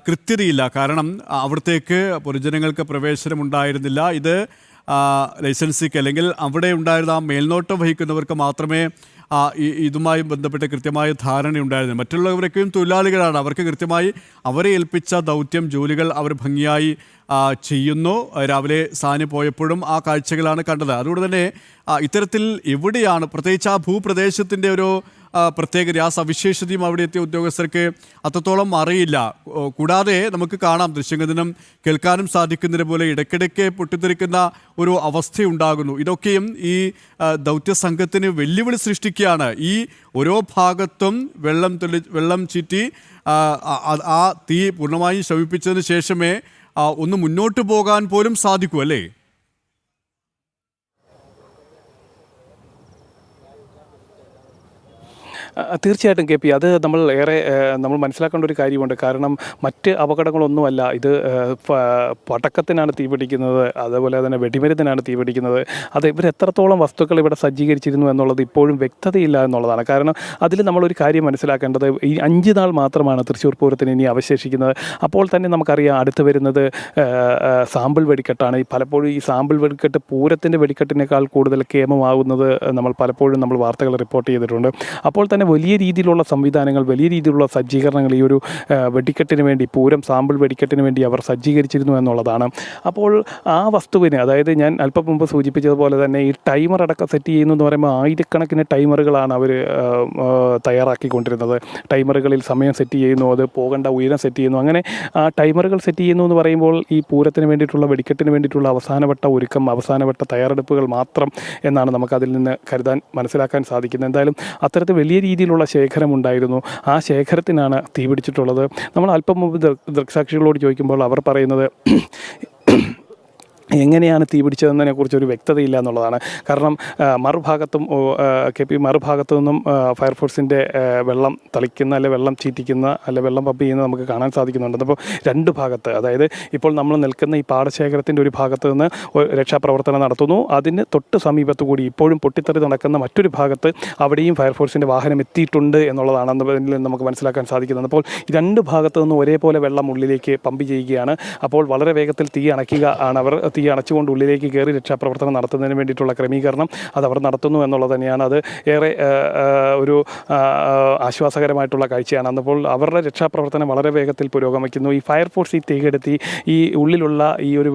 കൃത്യതയില്ല. കാരണം അവിടത്തേക്ക് പൊതുജനങ്ങൾക്ക് പ്രവേശനം ഉണ്ടായിരുന്നില്ല. ഇത് ലൈസൻസിക്ക് അല്ലെങ്കിൽ അവിടെ ഉണ്ടായിരുന്ന ആ മേൽനോട്ടം വഹിക്കുന്നവർക്ക് മാത്രമേ ഇതുമായി ബന്ധപ്പെട്ട് കൃത്യമായ ധാരണയുണ്ടായിരുന്നു. മറ്റുള്ളവരൊക്കെയും തൊഴിലാളികളാണ്. അവർക്ക് കൃത്യമായി അവരെ ഏൽപ്പിച്ച ദൗത്യം, ജോലികൾ അവർ ഭംഗിയായി ചെയ്യുന്നു. രാവിലെ സാനി പോയപ്പോഴും ആ കാഴ്ചകളാണ് കണ്ടത്. അതുകൊണ്ട് തന്നെ ഇത്തരത്തിൽ എവിടെയാണ് പ്രത്യേകിച്ച് ആ ഭൂപ്രദേശത്തിൻ്റെ ഒരു പ്രത്യേകത, ആ സവിശേഷതയും അവിടെ എത്തിയ ഉദ്യോഗസ്ഥർക്ക് അത്രത്തോളം അറിയില്ല. കൂടാതെ നമുക്ക് കാണാം, ദൃശ്യങ്ങളിൽ നിന്നും കേൾക്കാനും സാധിക്കുന്നതിന് പോലെ ഇടയ്ക്കിടയ്ക്ക് പൊട്ടിത്തെറിക്കുന്ന ഒരു അവസ്ഥയുണ്ടാകുന്നു. ഇതൊക്കെയും ഈ ദൗത്യ സംഘത്തിന് വെല്ലുവിളി സൃഷ്ടിക്കുകയാണ്. ഈ ഓരോ ഭാഗത്തും വെള്ളം ചീറ്റി ആ തീ പൂർണ്ണമായും ശമിപ്പിച്ചതിന് ശേഷമേ ഒന്ന് മുന്നോട്ട് പോകാൻ പോലും സാധിക്കൂ, അല്ലേ? തീർച്ചയായിട്ടും കെ പി, അത് നമ്മൾ മനസ്സിലാക്കേണ്ട ഒരു കാര്യമുണ്ട്. കാരണം മറ്റ് അപകടങ്ങളൊന്നുമല്ല ഇത്. പടക്കത്തിനാണ് തീപിടിക്കുന്നത്, അതേപോലെ തന്നെ വെടിമരുന്നിനാണ് തീപിടിക്കുന്നത്. അത് ഇവരെത്രത്തോളം വസ്തുക്കൾ ഇവിടെ സജ്ജീകരിച്ചിരുന്നു എന്നുള്ളത് ഇപ്പോഴും വ്യക്തതയില്ല എന്നുള്ളതാണ്. കാരണം അതിൽ നമ്മളൊരു കാര്യം മനസ്സിലാക്കേണ്ടത്, ഈ 5 നാൾ മാത്രമാണ് തൃശ്ശൂർ പൂരത്തിന് ഇനി അവശേഷിക്കുന്നത്. അപ്പോൾ തന്നെ നമുക്കറിയാം അടുത്ത് വരുന്നത് സാമ്പിൾ വെടിക്കെട്ടാണ്. പലപ്പോഴും ഈ സാമ്പിൾ വെടിക്കെട്ട് പൂരത്തിൻ്റെ വെടിക്കെട്ടിനേക്കാൾ കൂടുതൽ കേമമാകുന്നത് നമ്മൾ വാർത്തകൾ റിപ്പോർട്ട് ചെയ്തിട്ടുണ്ട്. അപ്പോൾ തന്നെ വലിയ രീതിയിലുള്ള സംവിധാനങ്ങൾ, വലിയ രീതിയിലുള്ള സജ്ജീകരണങ്ങൾ ഈ ഒരു വെടിക്കെട്ടിന് വേണ്ടി, പൂരം സാമ്പിൾ വെടിക്കെട്ടിന് വേണ്ടി അവർ സജ്ജീകരിച്ചിരുന്നു എന്നുള്ളതാണ്. അപ്പോൾ ആ വസ്തുവിന്, അതായത് ഞാൻ അല്പം മുമ്പ് സൂചിപ്പിച്ചതുപോലെ തന്നെ ഈ ടൈമർ അടക്കം സെറ്റ് ചെയ്യുന്നു എന്ന് പറയുമ്പോൾ ആയിരക്കണക്കിന് ടൈമറുകളാണ് അവർ തയ്യാറാക്കിക്കൊണ്ടിരുന്നത്. ടൈമറുകളിൽ സമയം സെറ്റ് ചെയ്യുന്നു, അത് പോകേണ്ട ഉയരം സെറ്റ് ചെയ്യുന്നു. അങ്ങനെ ആ ടൈമറുകൾ സെറ്റ് ചെയ്യുന്നു എന്ന് പറയുമ്പോൾ ഈ പൂരത്തിന് വേണ്ടിയിട്ടുള്ള വെടിക്കെട്ടിന് വേണ്ടിയിട്ടുള്ള അവസാനവട്ട ഒരുക്കം, അവസാനവട്ട തയ്യാറെടുപ്പുകൾ മാത്രം എന്നാണ് നമുക്കതിൽ നിന്ന് മനസ്സിലാക്കാൻ സാധിക്കുന്നത്. എന്തായാലും അത്തരത്തിൽ വലിയ രീതിയിലുള്ള ശേഖരമുണ്ടായിരുന്നു. ആ ശേഖരത്തിനാണ് തീപിടിച്ചിട്ടുള്ളത്. നമ്മൾ അല്പം മുമ്പ് ദൃക്സാക്ഷികളോട് ചോദിക്കുമ്പോൾ അവർ പറയുന്നത് എങ്ങനെയാണ് തീപിടിച്ചതെന്നതിനെക്കുറിച്ചൊരു വ്യക്തതയില്ല എന്നുള്ളതാണ്. കാരണം മറുഭാഗത്തു നിന്നും ഫയർഫോഴ്സിൻ്റെ വെള്ളം തളിക്കുന്ന, അല്ലെ വെള്ളം ചീറ്റിക്കുന്ന, അല്ലെ വെള്ളം പമ്പ് ചെയ്യുന്നത് നമുക്ക് കാണാൻ സാധിക്കുന്നുണ്ട്. അപ്പോൾ 2 ഭാഗത്ത്, അതായത് ഇപ്പോൾ നമ്മൾ നിൽക്കുന്ന ഈ പാടശേഖരത്തിൻ്റെ ഒരു ഭാഗത്ത് നിന്ന് രക്ഷാപ്രവർത്തനം നടത്തുന്നു. അതിന് തൊട്ട് സമീപത്തു കൂടി ഇപ്പോഴും പൊട്ടിത്തെറി നടക്കുന്ന മറ്റൊരു ഭാഗത്ത് അവിടെയും ഫയർഫോഴ്സിൻ്റെ വാഹനം എത്തിയിട്ടുണ്ട് എന്നുള്ളതാണ് നമുക്ക് മനസ്സിലാക്കാൻ സാധിക്കുന്നത്. അപ്പോൾ 2 ഭാഗത്തു നിന്നും ഒരേപോലെ വെള്ളം ഉള്ളിലേക്ക് പമ്പ് ചെയ്യുകയാണ്. അപ്പോൾ വളരെ വേഗത്തിൽ തീ അണയ്ക്കുക ആണ് അവർ. തീ തീ അണച്ചുകൊണ്ട് ഉള്ളിലേക്ക് കയറി രക്ഷാപ്രവർത്തനം നടത്തുന്നതിന് വേണ്ടിയിട്ടുള്ള ക്രമീകരണം അതവർ നടത്തുന്നു എന്നുള്ളത് തന്നെയാണ്. അത് ഏറെ ഒരു ആശ്വാസകരമായിട്ടുള്ള കാഴ്ചയാണ്. അന്നപ്പോൾ അവരുടെ രക്ഷാപ്രവർത്തനം വളരെ വേഗത്തിൽ പുരോഗമിക്കുന്നു. ഈ ഫയർഫോഴ്സ് ഈ തീകെടുത്തി ഈ ഉള്ളിലുള്ള ഈ ഒരു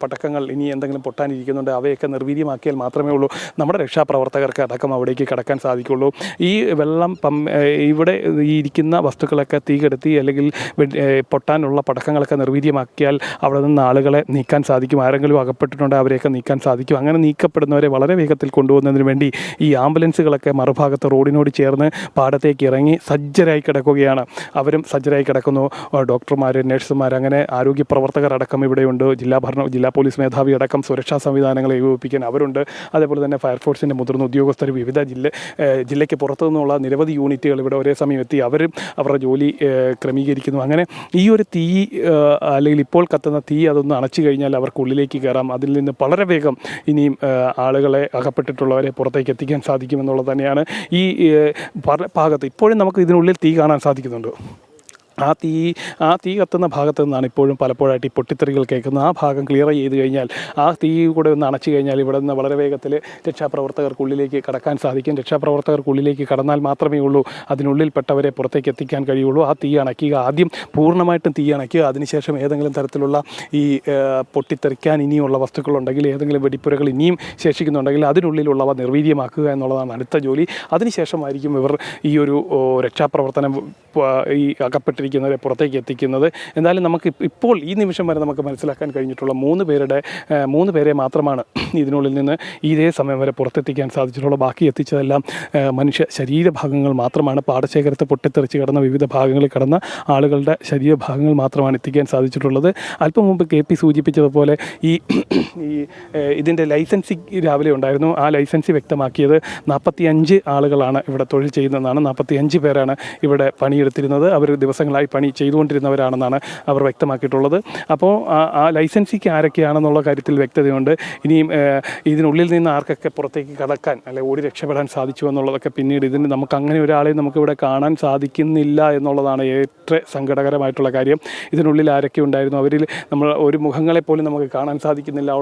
പടക്കങ്ങൾ ഇനി എന്തെങ്കിലും പൊട്ടാനിരിക്കുന്നുണ്ട് അവയൊക്കെ നിർവീര്യമാക്കിയാൽ മാത്രമേ ഉള്ളൂ നമ്മുടെ രക്ഷാപ്രവർത്തകർക്ക് അടക്കം അവിടേക്ക് കടക്കാൻ സാധിക്കുള്ളൂ. ഈ വെള്ളം ഇവിടെ ഈ ഇരിക്കുന്ന വസ്തുക്കളൊക്കെ തീകെടുത്തി അല്ലെങ്കിൽ പൊട്ടാനുള്ള പടക്കങ്ങളൊക്കെ നിർവീര്യമാക്കിയാൽ അവിടെ നിന്ന് ആളുകളെ നീക്കാൻ സാധിക്കും. ആരെങ്കിലും അകപ്പെട്ടിട്ടുണ്ടെങ്കിൽ അവരെയൊക്കെ നീക്കാൻ സാധിക്കും. അങ്ങനെ നീക്കപ്പെടുന്നവരെ വളരെ വേഗത്തിൽ കൊണ്ടുപോകുന്നതിന് വേണ്ടി ഈ ആംബുലൻസുകളൊക്കെ മറുഭാഗത്ത് റോഡിനോട് ചേർന്ന് പാടത്തേക്ക് ഇറങ്ങി സജ്ജരായി കിടക്കുകയാണ്. അവരും സജ്ജരായി കിടക്കുന്നു. ഡോക്ടർമാർ, നഴ്സുമാർ, അങ്ങനെ ആരോഗ്യ പ്രവർത്തകർ അടക്കം ഇവിടെയുണ്ട്. ജില്ലാ പോലീസ് മേധാവി അടക്കം സുരക്ഷാ സംവിധാനങ്ങളെ ഏകോപിപ്പിക്കാൻ അവരുണ്ട്. അതേപോലെ തന്നെ ഫയർഫോഴ്സിൻ്റെ മുതിർന്ന ഉദ്യോഗസ്ഥർ വിവിധ ജില്ലയ്ക്ക് പുറത്തു നിന്നുള്ള നിരവധി യൂണിറ്റുകൾ ഇവിടെ ഒരേ സമയം എത്തി അവരും അവരുടെ ജോലി ക്രമീകരിക്കുന്നു. അങ്ങനെ ഈ ഒരു തീ അല്ലെങ്കിൽ ഇപ്പോൾ കത്തുന്ന തീ അതൊന്ന് അണച്ചു കഴിഞ്ഞാൽ അവർക്ക് ഉള്ളിലേക്ക് കയറാം. അതിൽ നിന്ന് വളരെ വേഗം ഇനിയും ആളുകളെ അകപ്പെട്ടിട്ടുള്ളവരെ പുറത്തേക്ക് എത്തിക്കാൻ സാധിക്കുമെന്നുള്ളത് തന്നെയാണ്. ഈ ഭാഗത്ത് ഇപ്പോഴും നമുക്ക് ഇതിനുള്ളിൽ തീ കാണാൻ സാധിക്കുന്നുണ്ട്. ആ തീ കത്തുന്ന ഭാഗത്തു നിന്നാണ് ഇപ്പോഴും പലപ്പോഴായിട്ട് ഈ പൊട്ടിത്തെറികൾ കേൾക്കുന്നത്. ആ ഭാഗം ക്ലിയർ ചെയ്ത് കഴിഞ്ഞാൽ ആ തീ കൂടെ ഒന്ന് അണച്ചു കഴിഞ്ഞാൽ ഇവിടെ നിന്ന് വളരെ വേഗത്തിൽ രക്ഷാപ്രവർത്തകർക്കുള്ളിലേക്ക് കടക്കാൻ സാധിക്കും. രക്ഷാപ്രവർത്തകർക്കുള്ളിലേക്ക് കടന്നാൽ മാത്രമേ ഉള്ളൂ അതിനുള്ളിൽപ്പെട്ടവരെ പുറത്തേക്ക് എത്തിക്കാൻ കഴിയുള്ളൂ. ആ തീ അണയ്ക്കുക, ആദ്യം പൂർണ്ണമായിട്ടും തീ അണയ്ക്കുക. അതിനുശേഷം ഏതെങ്കിലും തരത്തിലുള്ള ഈ പൊട്ടിത്തെറിക്കാൻ ഇനിയുള്ള വസ്തുക്കളുണ്ടെങ്കിൽ, ഏതെങ്കിലും വെടിപ്പുരകൾ ഇനിയും ശേഷിക്കുന്നുണ്ടെങ്കിൽ അതിനുള്ളിലുള്ളവ നിർവീര്യമാക്കുക എന്നുള്ളതാണ് അടുത്ത ജോലി. അതിനുശേഷമായിരിക്കും ഇവർ ഈ ഒരു രക്ഷാപ്രവർത്തനം ഈ അകപ്പെട്ടിരിക്കുന്നവരെ പുറത്തേക്ക് എത്തിക്കുന്നത്. എന്തായാലും നമുക്ക് ഇപ്പോൾ ഈ നിമിഷം വരെ നമുക്ക് മനസ്സിലാക്കാൻ കഴിഞ്ഞിട്ടുള്ള മൂന്ന് പേരെ മാത്രമാണ് ഇതിനുള്ളിൽ നിന്ന് ഇതേ സമയം വരെ പുറത്തെത്തിക്കാൻ സാധിച്ചിട്ടുള്ളൂ. ബാക്കി എത്തിച്ചതെല്ലാം മനുഷ്യ ശരീരഭാഗങ്ങൾ മാത്രമാണ്. പാടശേഖരത്ത് പൊട്ടിത്തെറിച്ച് കിടന്ന വിവിധ ഭാഗങ്ങളിൽ കിടന്ന ആളുകളുടെ ശരീരഭാഗങ്ങൾ മാത്രമാണ് എത്തിക്കാൻ സാധിച്ചിട്ടുള്ളത്. അല്പം മുമ്പ് KP സൂചിപ്പിച്ചതുപോലെ ഈ ഇതിൻ്റെ ലൈസൻസി രാവിലെ ഉണ്ടായിരുന്നു. ആ ലൈസൻസി വ്യക്തമാക്കിയത് 45 ആളുകളാണ് ഇവിടെ തൊഴിൽ ചെയ്യുന്നതെന്നാണ്. 45 പേരാണ് ഇവിടെ പണിയെടുത്തിരുന്നത്. അവർ ദിവസങ്ങളായി പണി ചെയ്തുകൊണ്ടിരുന്നവരാണെന്നാണ് അവർ വ്യക്തമാക്കിയിട്ടുള്ളത്. അപ്പോൾ ആ ലൈസൻസിക്ക് ആരൊക്കെയാണെന്നുള്ള കാര്യത്തിൽ വ്യക്തതയുണ്ട്. ഇനിയും ഇതിനുള്ളിൽ നിന്ന് ആർക്കൊക്കെ പുറത്തേക്ക് കടക്കാൻ അല്ലെങ്കിൽ ഓടി രക്ഷപ്പെടാൻ സാധിച്ചു എന്നുള്ളതൊക്കെ പിന്നീട് ഇതിന് നമുക്ക് അങ്ങനെ ഒരാളെ നമുക്കിവിടെ കാണാൻ സാധിക്കുന്നില്ല എന്നുള്ളതാണ് ഏറ്റവും സങ്കടകരമായിട്ടുള്ള കാര്യം. ഇതിനുള്ളിൽ ആരൊക്കെ ഉണ്ടായിരുന്നു അവരിൽ നമ്മൾ ഒരു മുഖങ്ങളെപ്പോലും നമുക്ക് കാണാൻ സാധിക്കുന്നില്ല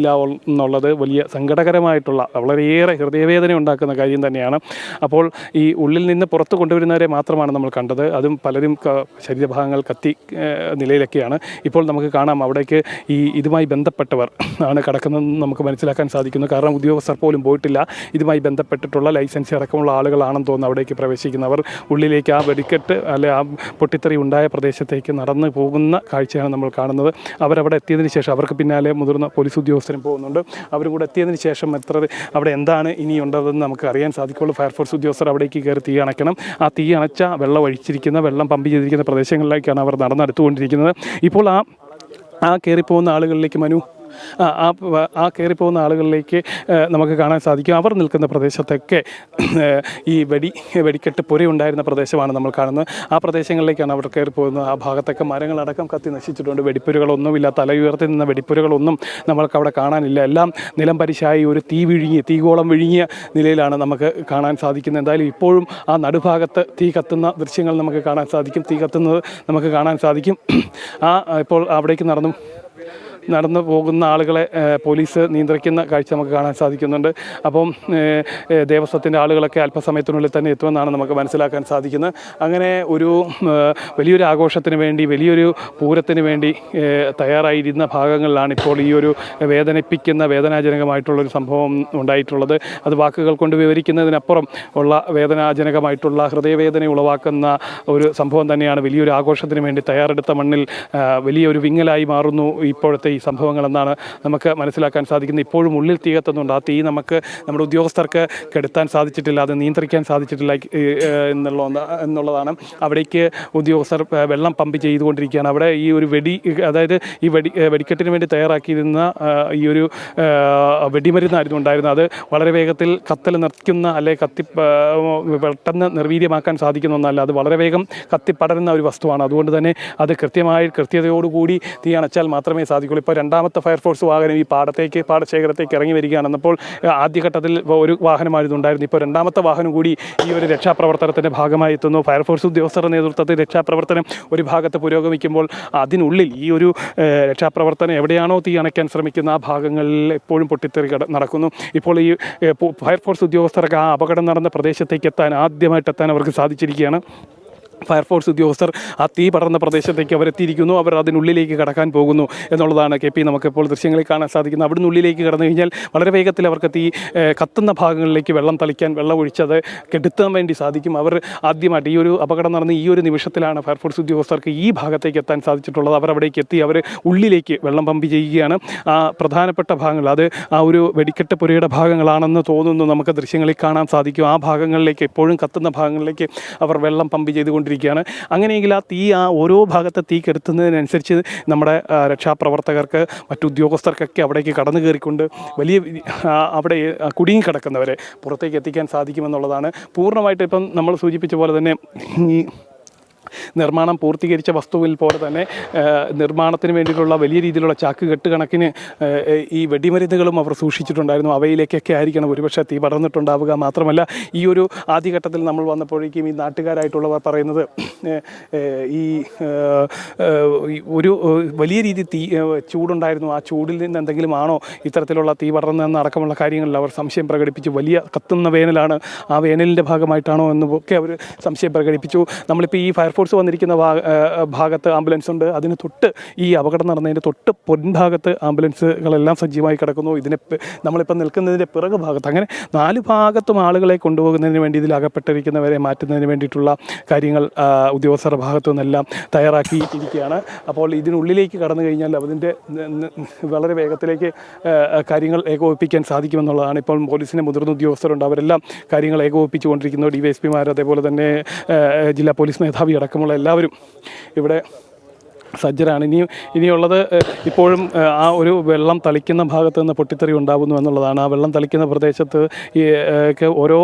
എന്നുള്ളത് വലിയ സങ്കടകരമായിട്ടുള്ള വളരെയേറെ ഹൃദയവേദന ഉണ്ടാക്കുന്ന കാര്യം തന്നെയാണ്. അപ്പോൾ ഈ ഉള്ളിൽ നിന്ന് പുറത്ത് കൊണ്ടുവരുന്നവരെ മാത്രമാണ് നമ്മൾ കണ്ടത്. അതും പലരും ശരീരഭാഗങ്ങൾ കത്തി നിലയിലൊക്കെയാണ്. ഇപ്പോൾ നമുക്ക് കാണാം അവിടേക്ക് ഇതുമായി ബന്ധപ്പെട്ടവർ ആണ് കിടക്കുന്നതെന്ന് നമുക്ക് മനസ്സിലാക്കാൻ സാധിക്കുന്നു. കാരണം ഉദ്യോഗസ്ഥർ പോലും പോയിട്ടില്ല. ഇതുമായി ബന്ധപ്പെട്ടിട്ടുള്ള ലൈസൻസ് അടക്കമുള്ള ആളുകളാണെന്ന് തോന്നുന്നു അവിടേക്ക് പ്രവേശിക്കുന്നവർ. ഉള്ളിലേക്ക് ആ വെടിക്കെട്ട് അല്ലെ ആ പൊട്ടിത്തെറി ഉണ്ടായ പ്രദേശത്തേക്ക് നടന്നു പോകുന്ന കാഴ്ചയാണ് നമ്മൾ കാണുന്നത്. അവരവിടെ എത്തിയതിന് ശേഷം അവർക്ക് പിന്നാലെ മുതിർന്ന പോലീസ് ഉദ്യോഗസ്ഥരും പോകുന്നുണ്ട്. അവരും കൂടെ എത്തിയതിന് ശേഷം അവിടെ എന്താണ് ഇനിയുണ്ടതെന്ന് നമുക്ക് അറിയാൻ സാധിക്കുള്ളൂ. ഫയർഫോഴ്സ് ഉദ്യോഗസ്ഥർ അവിടേക്ക് കയറി തീ അണയ്ക്കണം. ആ തീ അണച്ച വെള്ളം പമ്പ് ചെയ്തിരിക്കുന്ന പ്രദേശങ്ങളിലേക്കാണ് അവർ നടന്നെടുത്തുകൊണ്ടിരിക്കുന്നത്. ഇപ്പോൾ ആ കയറിപ്പോകുന്ന ആളുകളിലേക്ക് കയറിപ്പോകുന്ന ആളുകളിലേക്ക് നമുക്ക് കാണാൻ സാധിക്കും. അവർ നിൽക്കുന്ന പ്രദേശത്തൊക്കെ ഈ വെടിക്കെട്ട് പുരയുണ്ടായിരുന്ന പ്രദേശമാണ് നമ്മൾ കാണുന്നത്. ആ പ്രദേശങ്ങളിലേക്കാണ് അവർ കയറിപ്പോകുന്നത്. ആ ഭാഗത്തൊക്കെ മരങ്ങളടക്കം കത്തി നശിച്ചിട്ടുണ്ട്. വെടിപ്പുരകളൊന്നുമില്ല. തലയുയർത്തി നിന്ന വെടിപ്പുരകളൊന്നും നമ്മൾക്ക് അവിടെ കാണാനില്ല. എല്ലാം നിലം പരിശായി ഒരു തീഗോളം വിഴുങ്ങിയ നിലയിലാണ് നമുക്ക് കാണാൻ സാധിക്കുന്നത്. എന്തായാലും ഇപ്പോഴും ആ നടുഭാഗത്ത് തീ കത്തുന്ന ദൃശ്യങ്ങൾ നമുക്ക് കാണാൻ സാധിക്കും. തീ കത്തുന്നത് നമുക്ക് കാണാൻ സാധിക്കും. ഇപ്പോൾ അവിടേക്ക് നടന്നു പോകുന്ന ആളുകളെ പോലീസ് നിയന്ത്രിക്കുന്ന കാഴ്ച നമുക്ക് കാണാൻ സാധിക്കുന്നുണ്ട്. അപ്പം ദേവസ്വത്തിൻ്റെ ആളുകളൊക്കെ അല്പസമയത്തിനുള്ളിൽ തന്നെ എത്തുമെന്നാണ് നമുക്ക് മനസ്സിലാക്കാൻ സാധിക്കുന്നത്. അങ്ങനെ വലിയൊരു ആഘോഷത്തിന് വേണ്ടി, വലിയൊരു പൂരത്തിന് വേണ്ടി തയ്യാറായിരുന്ന ഭാഗങ്ങളിലാണ് ഇപ്പോൾ ഈ ഒരു വേദനാജനകമായിട്ടുള്ളൊരു സംഭവം ഉണ്ടായിട്ടുള്ളത്. അത് വാക്കുകൾ കൊണ്ട് വിവരിക്കുന്നതിനപ്പുറം ഉള്ള വേദനാജനകമായിട്ടുള്ള ഹൃദയവേദന ഉളവാക്കുന്ന ഒരു സംഭവം തന്നെയാണ്. വലിയൊരു ആഘോഷത്തിന് വേണ്ടി തയ്യാറെടുത്ത മണ്ണിൽ വലിയൊരു വിങ്ങലായി മാറുന്നു ഇപ്പോഴത്തെ ഈ സംഭവങ്ങളെന്നാണ് നമുക്ക് മനസ്സിലാക്കാൻ സാധിക്കുന്നത്. ഇപ്പോഴും ഉള്ളിൽ തീ കത്തുന്നുണ്ട്. ആ തീ നമ്മുടെ ഉദ്യോഗസ്ഥർക്ക് കെടുത്താൻ സാധിച്ചിട്ടില്ല, അത് നിയന്ത്രിക്കാൻ സാധിച്ചിട്ടില്ല എന്നുള്ളതാണ്. അവിടേക്ക് ഉദ്യോഗസ്ഥർ വെള്ളം പമ്പ് ചെയ്തുകൊണ്ടിരിക്കുകയാണ്. അവിടെ ഈ ഒരു വെടിക്കെട്ടിന് വേണ്ടി തയ്യാറാക്കിയിരുന്ന ഈ ഒരു വെടിമരുന്നായിരുന്നു ഉണ്ടായിരുന്നത്. അത് വളരെ വേഗത്തിൽ കത്തൽ നിർത്തുന്ന പെട്ടെന്ന് നിർവീര്യമാക്കാൻ സാധിക്കുന്ന ഒന്നല്ല. അത് വളരെ വേഗം കത്തിപ്പടരുന്ന ഒരു വസ്തുവാണ്. അതുകൊണ്ട് തന്നെ അത് കൃത്യതയോടുകൂടി തീ അണച്ചാൽ മാത്രമേ സാധിക്കുള്ളൂ. ഇപ്പോൾ രണ്ടാമത്തെ ഫയർഫോഴ്സ് വാഹനം ഈ പാടശേഖരത്തേക്ക് ഇറങ്ങി വരികയാണെന്നപ്പോൾ ആദ്യഘട്ടത്തിൽ ഒരു വാഹനമായിരുന്നു ഉണ്ടായിരുന്നു. ഇപ്പോൾ രണ്ടാമത്തെ വാഹനം കൂടി ഈ ഒരു രക്ഷാപ്രവർത്തനത്തിൻ്റെ ഭാഗമായി എത്തുന്നു. ഫയർഫോഴ്സ് ഉദ്യോഗസ്ഥരുടെ നേതൃത്വത്തിൽ രക്ഷാപ്രവർത്തനം ഒരു ഭാഗത്ത് പുരോഗമിക്കുമ്പോൾ അതിനുള്ളിൽ ഈ ഒരു രക്ഷാപ്രവർത്തനം എവിടെയാണോ തീ അണയ്ക്കാൻ ശ്രമിക്കുന്ന ആ ഭാഗങ്ങളിൽ എപ്പോഴും പൊട്ടിത്തെറി നടക്കുന്നു. ഇപ്പോൾ ഈ ഫയർഫോഴ്സ് ഉദ്യോഗസ്ഥർക്ക് ആ അപകടം നടന്ന പ്രദേശത്തേക്ക് ആദ്യമായിട്ട് എത്താൻ അവർക്ക് സാധിച്ചിരിക്കുകയാണ്. ഫയർഫോഴ്സ് ഉദ്യോഗസ്ഥർ ആ തീ പടർന്ന പ്രദേശത്തേക്ക് അവരെത്തിയിരിക്കുന്നു. അവർ അതിനുള്ളിലേക്ക് കടക്കാൻ പോകുന്നു എന്നുള്ളതാണ് KP നമുക്കിപ്പോൾ ദൃശ്യങ്ങളിൽ കാണാൻ സാധിക്കുന്നത്. അവിടെ നിന്നുള്ളിലേക്ക് കടന്നു കഴിഞ്ഞാൽ വളരെ വേഗത്തിൽ അവർക്ക് തീ കത്തുന്ന ഭാഗങ്ങളിലേക്ക് വെള്ളം ഒഴിച്ചത് കെടുത്താൻ വേണ്ടി സാധിക്കും. അവർ ആദ്യമായിട്ട് ഈ ഒരു അപകടം നടന്ന ഈ ഒരു നിമിഷത്തിലാണ് ഫയർഫോഴ്സ് ഉദ്യോഗസ്ഥർക്ക് ഈ ഭാഗത്തേക്ക് എത്താൻ സാധിച്ചിട്ടുള്ളത്. അവർ അവിടേക്ക് എത്തി അവർ ഉള്ളിലേക്ക് വെള്ളം പമ്പ് ചെയ്യുകയാണ്. ആ പ്രധാനപ്പെട്ട ഭാഗങ്ങൾ അത് ആ ഒരു വെടിക്കെട്ട് പുരയുടെ ഭാഗങ്ങളാണെന്ന് തോന്നുന്നു. നമുക്ക് ദൃശ്യങ്ങളിൽ കാണാൻ സാധിക്കും. ആ ഭാഗങ്ങളിലേക്ക് എപ്പോഴും കത്തുന്ന ഭാഗങ്ങളിലേക്ക് അവർ വെള്ളം പമ്പ് ചെയ്തുകൊണ്ടിരിക്കുകയാണ്. അങ്ങനെയെങ്കിൽ ആ ഓരോ ഭാഗത്തെ തീ കെടുത്തുന്നതിനനുസരിച്ച് നമ്മുടെ രക്ഷാപ്രവർത്തകർക്ക് മറ്റുദ്യോഗസ്ഥർക്കൊക്കെ അവിടേക്ക് കടന്നു കയറിക്കൊണ്ട് വലിയ അവിടെ കുടുങ്ങിക്കിടക്കുന്നവരെ പുറത്തേക്ക് എത്തിക്കാൻ സാധിക്കുമെന്നുള്ളതാണ്. പൂർണ്ണമായിട്ട് ഇപ്പം നമ്മൾ സൂചിപ്പിച്ച പോലെ തന്നെ ഈ നിർമ്മാണം പൂർത്തീകരിച്ച വസ്തുവിൽ പോലെ തന്നെ നിർമ്മാണത്തിന് വേണ്ടിയിട്ടുള്ള വലിയ രീതിയിലുള്ള ചാക്കുകെട്ട് കണക്കിന് ഈ വെടിമരുന്നുകളും അവർ സൂക്ഷിച്ചിട്ടുണ്ടായിരുന്നു. അവയിലേക്കൊക്കെ ആയിരിക്കണം ഒരുപക്ഷെ തീ പടർന്നിട്ടുണ്ടാവുക. മാത്രമല്ല ഈ ഒരു ആദ്യഘട്ടത്തിൽ നമ്മൾ വന്നപ്പോഴേക്കും ഈ നാട്ടുകാരായിട്ടുള്ളവർ പറയുന്നത് ഈ ഒരു വലിയ രീതി ചൂടുണ്ടായിരുന്നു. ആ ചൂടിൽ നിന്ന് എന്തെങ്കിലും ആണോ ഇത്തരത്തിലുള്ള തീ പടർന്നതെന്ന് അടക്കമുള്ള കാര്യങ്ങളിൽ അവർ സംശയം പ്രകടിപ്പിച്ചു. വലിയ കത്തുന്ന വേനലാണ്, ആ വേനലിൻ്റെ ഭാഗമായിട്ടാണോ എന്നൊക്കെ അവർ സംശയം പ്രകടിപ്പിച്ചു. നമ്മളിപ്പോൾ ഈ ഫയർഫോഴ്സ് വന്നിരിക്കുന്ന ഭാഗത്ത് ആംബുലൻസ് ഉണ്ട്. അതിന് തൊട്ട് ഈ അപകടം നടന്നതിൻ്റെ തൊട്ട് പൊൻഭാഗത്ത് ആംബുലൻസുകളെല്ലാം സജ്ജീവമായി കിടക്കുന്നു. നമ്മളിപ്പോൾ നിൽക്കുന്നതിൻ്റെ പിറകു ഭാഗത്ത് അങ്ങനെ 4 ഭാഗത്തും ആളുകളെ കൊണ്ടുപോകുന്നതിന് വേണ്ടി ഇതിൽ അകപ്പെട്ടിരിക്കുന്നവരെ മാറ്റുന്നതിന് വേണ്ടിയിട്ടുള്ള കാര്യങ്ങൾ ഉദ്യോഗസ്ഥരുടെ ഭാഗത്തു നിന്നെല്ലാം തയ്യാറാക്കി ഇരിക്കുകയാണ്. അപ്പോൾ ഇതിനുള്ളിലേക്ക് കടന്നു കഴിഞ്ഞാൽ അതിൻ്റെ വളരെ വേഗത്തിലേക്ക് കാര്യങ്ങൾ ഏകോപിപ്പിക്കാൻ സാധിക്കുമെന്നുള്ളതാണ്. ഇപ്പോൾ പോലീസിൻ്റെ മുതിർന്ന ഉദ്യോഗസ്ഥരുണ്ട്. അവരെല്ലാം കാര്യങ്ങൾ ഏകോപിപ്പിച്ചുകൊണ്ടിരിക്കുന്നു. DYSPമാർ, അതേപോലെ തന്നെ ജില്ലാ പോലീസ് മേധാവി അടക്കമുള്ള എല്ലാവരും ഇവിടെ സജ്ജരാണ്. ഇനിയുള്ളത് ഇപ്പോഴും ആ ഒരു വെള്ളം തളിക്കുന്ന ഭാഗത്ത് നിന്ന് പൊട്ടിത്തെറി ഉണ്ടാകുന്നു എന്നുള്ളതാണ്. ആ വെള്ളം തളിക്കുന്ന പ്രദേശത്ത് ഓരോ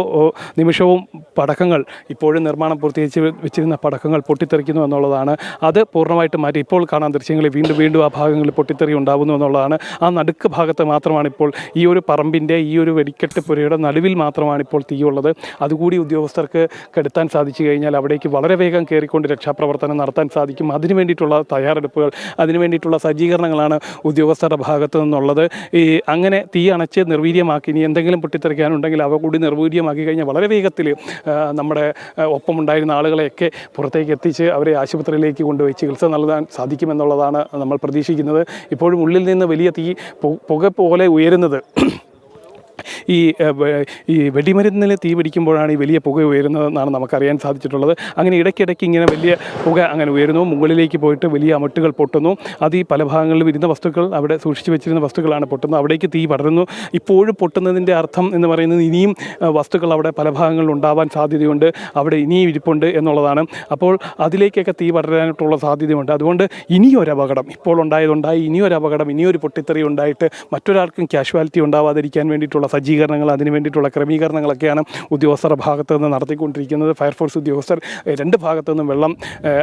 നിമിഷവും പടക്കങ്ങൾ, ഇപ്പോഴും നിർമ്മാണം പൂർത്തീകരിച്ച് വെച്ചിരുന്ന പടക്കങ്ങൾ പൊട്ടിത്തെറിക്കുന്നു എന്നുള്ളതാണ്. അത് പൂർണ്ണമായിട്ട് മാറ്റി ഇപ്പോൾ കാണാൻ ദൃശ്യങ്ങളിൽ വീണ്ടും ആ ഭാഗങ്ങളിൽ പൊട്ടിത്തെറി ഉണ്ടാകുന്നു എന്നുള്ളതാണ്. ആ നടുക്ക് ഭാഗത്ത് മാത്രമാണ് ഇപ്പോൾ ഈ ഒരു പറമ്പിൻ്റെ ഈ ഒരു വെടിക്കെട്ട് പുരയുടെ നടുവിൽ മാത്രമാണ് ഇപ്പോൾ തീയുള്ളത്. അതുകൂടി ഉദ്യോഗസ്ഥർക്ക് കെടുത്താൻ സാധിച്ചു കഴിഞ്ഞാൽ അവിടേക്ക് വളരെ വേഗം കയറിക്കൊണ്ട് രക്ഷാപ്രവർത്തനം നടത്താൻ സാധിക്കും. അതിനു വേണ്ടിയിട്ടുള്ള തയ്യാറെടുപ്പുകൾ, അതിനു വേണ്ടിയിട്ടുള്ള സജ്ജീകരണങ്ങളാണ് ഉദ്യോഗസ്ഥരുടെ ഭാഗത്തു നിന്നുള്ളത്. അങ്ങനെ തീ അണച്ച് നിർവീര്യമാക്കി ഇനി എന്തെങ്കിലും പൊട്ടിത്തെറിക്കാനുണ്ടെങ്കിൽ അവ കൂടി നിർവീര്യമാക്കി കഴിഞ്ഞാൽ വളരെ വേഗത്തിൽ നമ്മുടെ ഒപ്പമുണ്ടായിരുന്ന ആളുകളെയൊക്കെ പുറത്തേക്ക് എത്തിച്ച് അവരെ ആശുപത്രിയിലേക്ക് കൊണ്ടുപോയി ചികിത്സ നൽകാൻ സാധിക്കുമെന്നുള്ളതാണ് നമ്മൾ പ്രതീക്ഷിക്കുന്നത്. ഇപ്പോഴും ഉള്ളിൽ നിന്ന് വലിയ തീ പുക പോലെ ഉയരുന്നത് ഈ വെടിമരുന്നിൽ തീ പിടിക്കുമ്പോഴാണ് ഈ വലിയ പുക ഉയരുന്നതെന്നാണ് നമുക്കറിയാൻ സാധിച്ചിട്ടുള്ളത്. അങ്ങനെ ഇടയ്ക്കിടയ്ക്ക് ഇങ്ങനെ വലിയ പുക അങ്ങനെ ഉയരുന്നു, മുകളിലേക്ക് പോയിട്ട് വലിയ അമട്ടുകൾ പൊട്ടുന്നു. അത് ഈ പല ഭാഗങ്ങളിലും ഇരുന്ന വസ്തുക്കൾ, അവിടെ സൂക്ഷിച്ചു വെച്ചിരുന്ന വസ്തുക്കളാണ് പൊട്ടുന്നത്. അവിടേക്ക് തീ പടരുന്നു. ഇപ്പോഴും പൊട്ടുന്നതിൻ്റെ അർത്ഥം എന്ന് പറയുന്നത് ഇനിയും വസ്തുക്കൾ അവിടെ പല ഭാഗങ്ങളിൽ ഉണ്ടാവാൻ സാധ്യതയുണ്ട്, അവിടെ ഇനിയും ഇരിപ്പുണ്ട് എന്നുള്ളതാണ്. അപ്പോൾ അതിലേക്കൊക്കെ തീ പടരാനായിട്ടുള്ള സാധ്യതയുണ്ട്. അതുകൊണ്ട് ഇനിയൊരു അപകടം ഇപ്പോൾ ഉണ്ടായതുണ്ടായി, ഇനിയൊരു അപകടം, ഇനിയൊരു പൊട്ടിത്തെറി ഉണ്ടായിട്ട് മറ്റൊരാൾക്കും കാഷ്വാലിറ്റി ഉണ്ടാവാതിരിക്കാൻ വേണ്ടിയിട്ടുള്ള സജ്ജീകരണങ്ങൾ, അതിന് വേണ്ടിയിട്ടുള്ള ക്രമീകരണങ്ങളൊക്കെയാണ് ഉദ്യോഗസ്ഥരുടെ ഭാഗത്തു നിന്ന് നടത്തിക്കൊണ്ടിരിക്കുന്നത്. ഫയർഫോഴ്സ് ഉദ്യോഗസ്ഥർ 2 ഭാഗത്തു നിന്നും വെള്ളം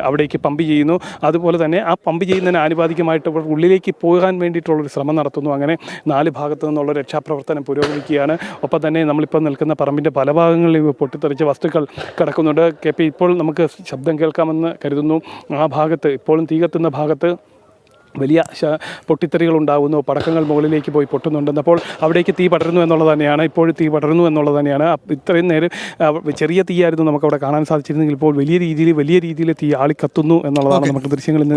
അവിടേക്ക് പമ്പ് ചെയ്യുന്നു. അതുപോലെ തന്നെ ആ പമ്പ് ചെയ്യുന്നതിന് ആനുപാതികമായിട്ട് ഉള്ളിലേക്ക് പോകാൻ വേണ്ടിയിട്ടുള്ളൊരു ശ്രമം നടത്തുന്നു. അങ്ങനെ 4 ഭാഗത്തു നിന്നുള്ള രക്ഷാപ്രവർത്തനം പുരോഗമിക്കുകയാണ്. ഒപ്പം തന്നെ നമ്മളിപ്പോൾ നിൽക്കുന്ന പറമ്പിൻ്റെ പല ഭാഗങ്ങളിലും പൊട്ടിത്തെറിച്ച വസ്തുക്കൾ കിടക്കുന്നുണ്ട്. KP ഇപ്പോൾ നമുക്ക് ശബ്ദം കേൾക്കാമെന്ന് കരുതുന്നു. ആ ഭാഗത്ത് ഇപ്പോഴും തീ കത്തുന്ന ഭാഗത്ത് വലിയ പൊട്ടിത്തെറികൾ ഉണ്ടാകുന്നു, പടക്കങ്ങൾ മുകളിലേക്ക് പോയി പൊട്ടുന്നുണ്ട്. അപ്പോൾ അവിടേക്ക് തീ പടരുന്നു എന്നുള്ളത് തന്നെയാണ്, ഇപ്പോഴും തീ പടരുന്നു എന്നുള്ളത് തന്നെയാണ്. ഇത്രയും നേരം ചെറിയ തീയായിരുന്നു നമുക്കവിടെ കാണാൻ സാധിച്ചിരുന്നെങ്കിൽ ഇപ്പോൾ വലിയ രീതിയിൽ തീ ആളിക്കത്തുന്നു എന്നുള്ളതാണ് നമുക്ക് ദൃശ്യങ്ങളിൽ നിന്ന്